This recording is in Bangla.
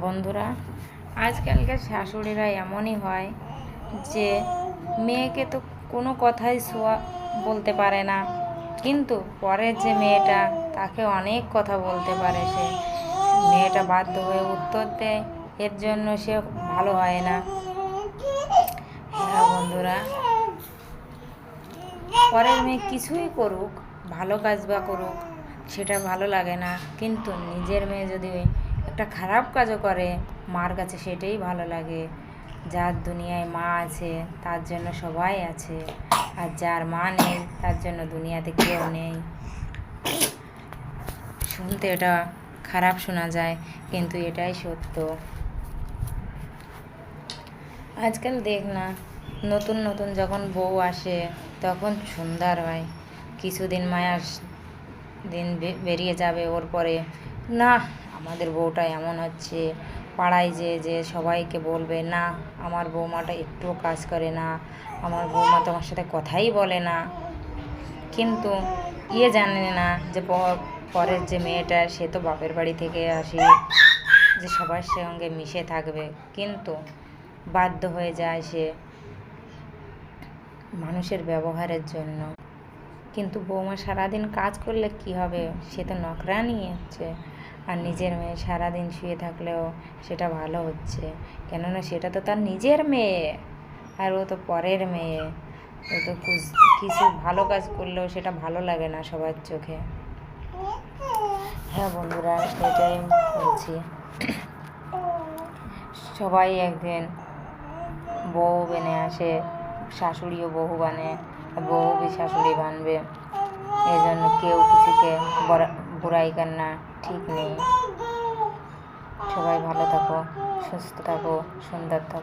বন্ধুরা, আজকালকার শাশুড়িরা এমনই হয় যে মেয়েকে তো কোনো কথাই বলতে পারে না, কিন্তু পরের যে মেয়েটা তাকে অনেক কথা বলতে পারে। সে মেয়েটা বাধ্য হয়ে উত্তর দেয়, এর জন্য সে ভালো হয় না। হ্যাঁ বন্ধুরা, পরের মেয়ে কিছুই করুক, ভালো কাজ বা করুক, সেটা ভালো লাগে না, কিন্তু নিজের মেয়ে যদি একটা খারাপ কাজও করে, মার কাছে সেটাই ভালো লাগে। যার দুনিয়ায় মা আছে তার জন্য সবাই আছে, আর যার মা নেই তার জন্য দুনিয়াতে কেউ নেই। শুনতে এটা খারাপ শোনা যায়, কিন্তু এটাই সত্য। আজকাল দেখ না, নতুন নতুন যখন বউ আসে তখন সুন্দর হয়, কিছুদিন মায়ার দিন বেরিয়ে যাবে, ওর পরে না আমাদের বউটা এমন হচ্ছে, পাড়ায় যে সবাইকে বলবে না আমার বৌমাটা একটুও কাজ করে না, আমার বৌমা তোমার সাথে কথাই বলে না। কিন্তু জানে না যে পরের যে মেয়েটা, সে তো বাপের বাড়ি থেকে আসে, যে সবার সঙ্গে মিশে থাকবে, কিন্তু বাধ্য হয়ে যায় সে মানুষের ব্যবহারের জন্য। কিন্তু বৌমা সারাদিন কাজ করলে কি হবে, সে তো নকরানি হচ্ছে। আর নিজের মেয়ে সারাদিন শুয়ে থাকলেও সেটা ভালো হচ্ছে, কেননা সেটা তো তার নিজের মেয়ে, আর ও তো পরের মেয়ে। ও তো কিছু ভালো কাজ করলেও সেটা ভালো লাগে না সবার চোখে। হ্যাঁ বন্ধুরা, সেটাই বলছি। সবাই একদিন বউ বেনে আসে, শাশুড়িও বহু বানে, বউ বি শাশুড়ি বানবে। এই জন্য কেউ কিছুকে বুড়াই কান্না ঠিক নেই। সবাই ভালো থাকো, সুস্থ থাকো, সুন্দর থাকো।